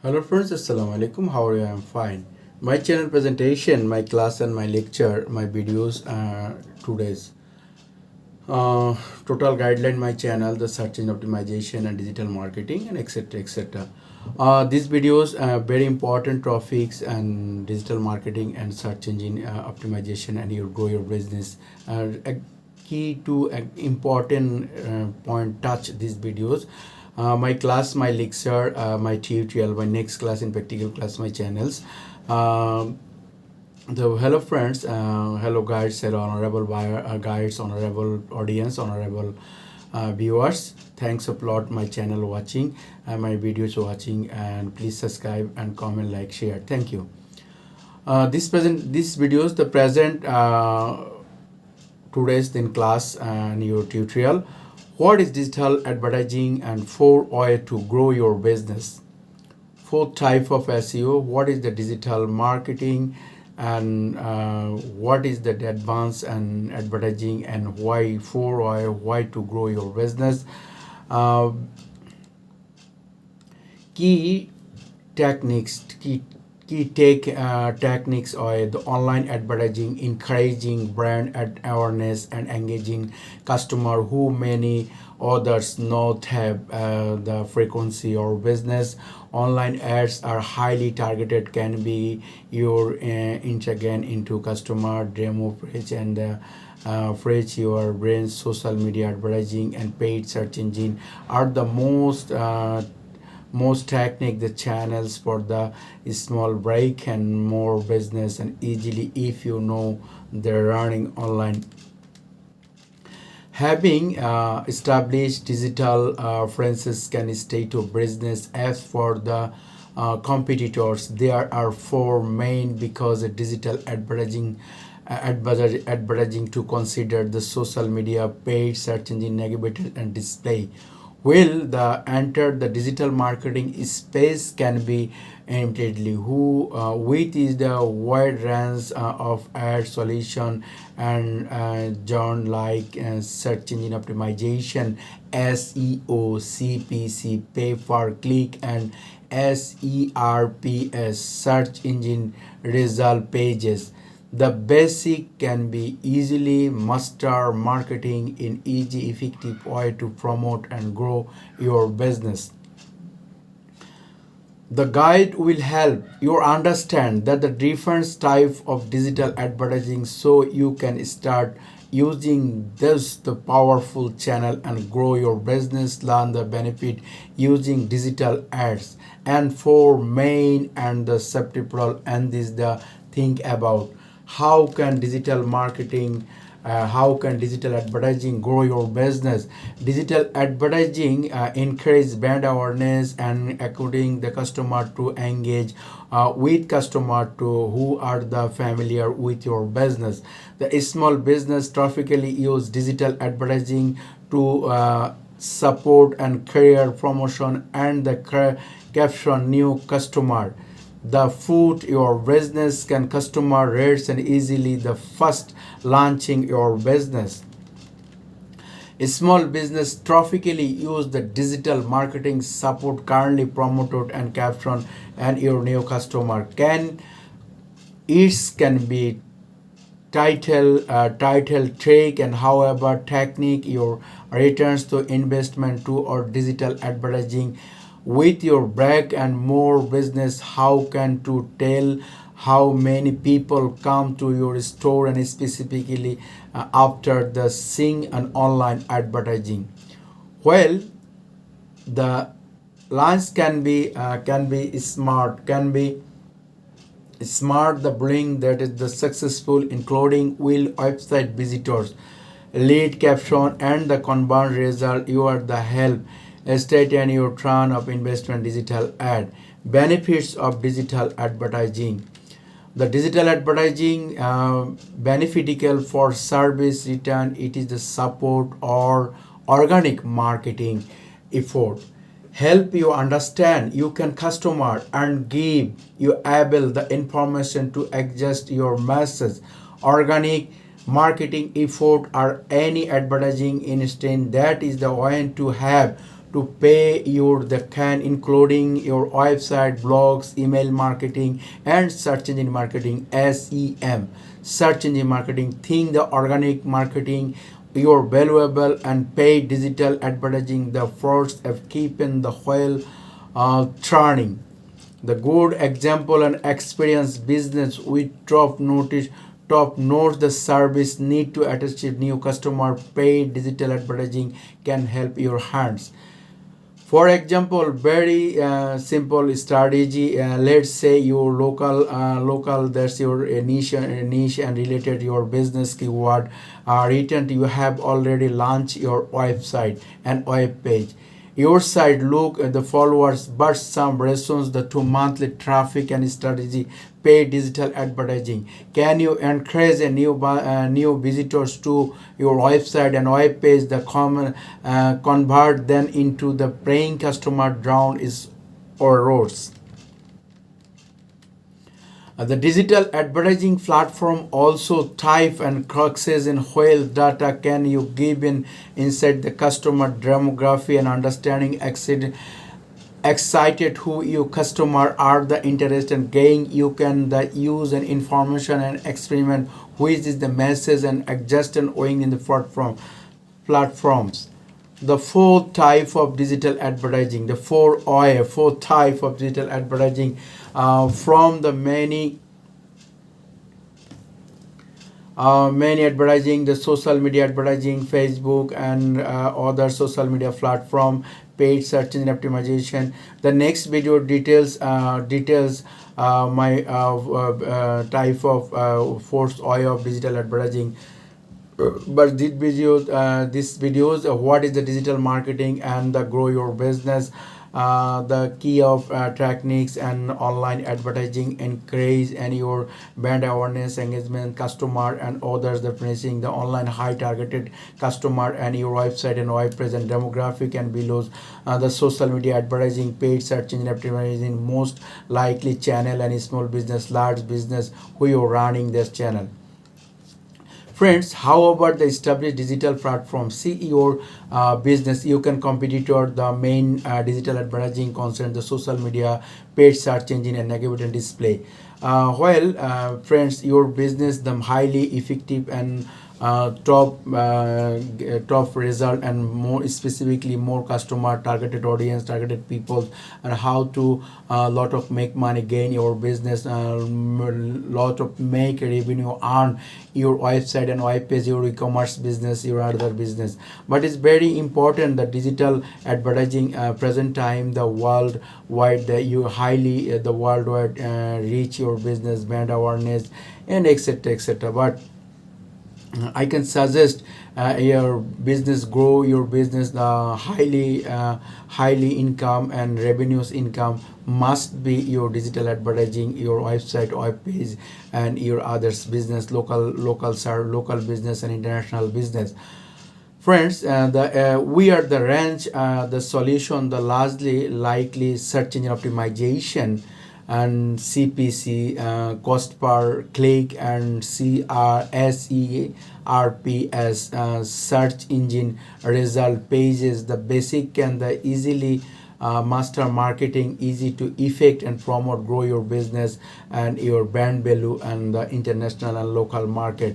Hello friends, Assalamu alaikum. How are you? I'm fine. My channel presentation, my class and my lecture, my videos today's total guideline, my channel, the search engine optimization and digital marketing and etc etc. These videos very important topics and digital marketing and search engine optimization and you grow your business. A key to an important point touch these videos. My class, my lecture, my tutorial, my next class in practical class, my channels. Um Hello friends, hello guides, hello honorable buyer, guides, honorable audience, honorable viewers. Thanks a lot my channel watching and my videos watching, and please subscribe and comment, like, share. Thank you. This videos the present today's in class and your tutorial. What is digital advertising and 4 way to grow your business? 4 type of SEO. What is the digital marketing and what is the advanced and advertising and why 4 why to grow your business. Uh, key techniques are the online advertising, encouraging brand awareness and engaging customer who many others not have the frequency or business. Online ads are highly targeted, can be your inch again into customer demo page and phrase your brain. Social media advertising and paid search engine are the most technique the channels for the small break and more business and easily if you know they're running online. Having established digital franchises can stay to business. As for the competitors, there are four main because digital advertising to consider the social media, paid search engine, navigator and display. Will the enter the digital marketing space can be immediately who with is the wide range of ad solution and John like search engine optimization, SEO, CPC, pay per click and SERPs, search engine result pages. The basic can be easily master marketing in easy effective way to promote and grow your business. The guide will help you understand that the different type of digital advertising so you can start using this the powerful channel and grow your business. Learn the benefit using digital ads and for main and the september and this the think about how can digital marketing how can digital advertising grow your business. Digital advertising encourage brand awareness and according the customer to engage with customer to who are the familiar with your business. The small business traffically use digital advertising to support and career promotion and the caption new customer. The food your business can customer rates and easily the first launching your business. A small business traffically use the digital marketing support currently promoted and caption and your new customer can it can be title trick and however technique your returns to investment to or digital advertising with your brag and more business. How can to tell how many people come to your store and specifically after the seeing an online advertising. Well, the lines can be smart the bring that is the successful including will website visitors, lead caption and the conversion result. You are the help state and your turn of investment digital ad. Benefits of digital advertising. The digital advertising beneficial for service return. It is the support or organic marketing effort. Help you understand you can customer and give you able the information to adjust your message. Organic marketing effort or any advertising instant that is the one to have to pay your the can including your website, blogs, email marketing, and search engine marketing. SEM, search engine marketing. Think the organic marketing, your valuable and paid digital advertising, the force of keeping the wheel turning. The good example and experience business with top notes the service need to achieve new customer. Paid digital advertising can help your hands. For example, very simple strategy. Let's say your local that's your niche and related your business keyword. Written you have already launched your website and web page. Your site look at the followers, but some response the to monthly traffic and strategy. Paid digital advertising. Can you encourage a new visitors to your website and web page? The common convert them into the paying customer down is or roads. The digital advertising platform also type and cruxes in whale data can you give in inside the customer demography and understanding excited who your customer are the interest and gain you can the use and information and experiment which is the message and adjust and owing in the platforms. The four type of digital advertising, the four type of digital advertising from the many advertising, the social media advertising, Facebook and other social media platform, paid search engine optimization. The next video details my type of fourth oil of digital advertising. But this videos what is the digital marketing and the grow your business, the key of techniques and online advertising increase and your brand awareness, engagement, customer and others, the finishing the online high targeted customer and your website and web present demographic and below the social media advertising, paid search engine optimizing, most likely channel and small business, large business who you're running this channel. Friends, how about the established digital platform? See your business. You can competitor the main digital advertising concern, the social media, paid search engine, and negative display. Friends, your business the highly effective and top result and more specifically more customer targeted audience targeted people and how to lot of make money gain your business lot of make revenue on your website and web page, your e-commerce business, your other business. But it's very important that digital advertising present time the worldwide that you highly the worldwide reach your business brand awareness and etc. But I can suggest your business grow your business highly income and revenues income must be your digital advertising, your website, web page, and your others business, local business and international business. Friends, we are the range, the solution, the largely likely search engine optimization and CPC, cost per click, and SERP as search engine result pages, the basic and the easily master marketing, easy to effect and promote, grow your business and your brand value and the international and local market.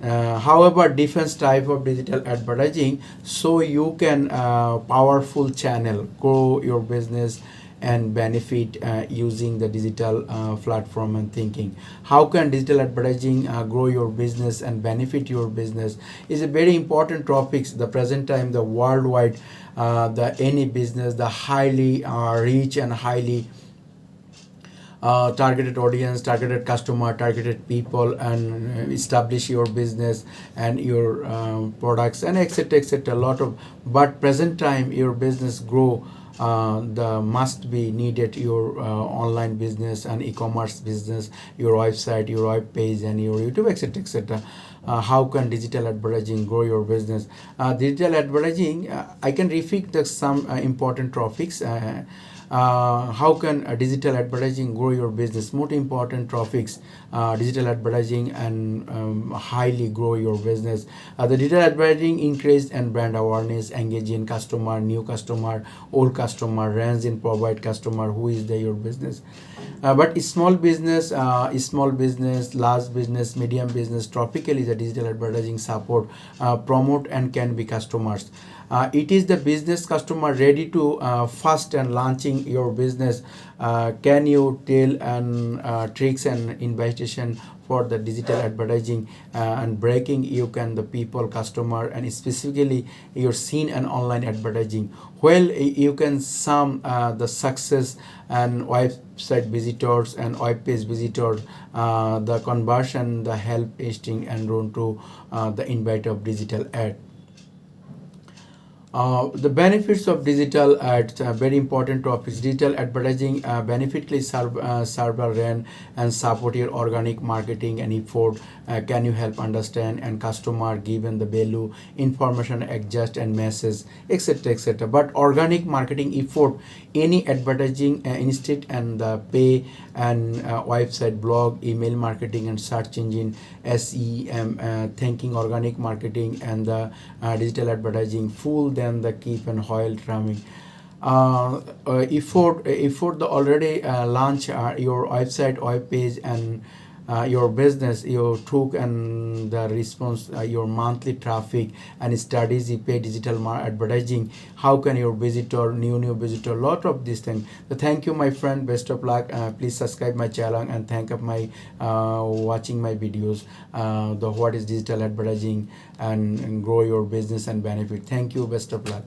However, different type of digital advertising, so you can powerful channel grow your business and benefit using the digital platform and thinking. How can digital advertising grow your business and benefit your business is a very important topic. The present time, the worldwide, the any business, the highly rich and highly targeted audience, targeted customer, targeted people, and establish your business and your products and etc. A lot of, but present time your business grow. The must be needed your online business and e-commerce business, your website, your web page, and your YouTube, etc. How can digital advertising grow your business? Digital advertising, I can repeat some important topics. How can digital advertising grow your business? Most important topics: digital advertising and highly grow your business. The digital advertising increase and brand awareness, engage in customer, new customer, old customer, range in provide customer who is there your business. But small business, large business, medium business, tropically the digital advertising support, promote and can be customers. It is the business customer ready to first and launching your business. Can you tell and tricks and invitation for the digital advertising and breaking you can the people customer and specifically your seen and online advertising. Well, you can sum the success and website visitors and web page visitors, the conversion, the help listing and run to the invite of digital ad. The benefits of digital ads, very important topics. Digital advertising beneficially server run and support your organic marketing and effort. Can you help understand and customer given the value, information, adjust and message, etc. etc. But organic marketing effort, any advertising instead and the pay and website, blog, email marketing and search engine, SEM, thinking organic marketing and the digital advertising full then the keep and oil tramming. Effort the already launch your website, web page and your business you took and the response your monthly traffic and strategy pay digital advertising. How can your visitor new visitor lot of these things. So thank you my friend, best of luck. Please subscribe my channel and thank of my watching my videos, the what is digital advertising and grow your business and benefit. Thank you, best of luck.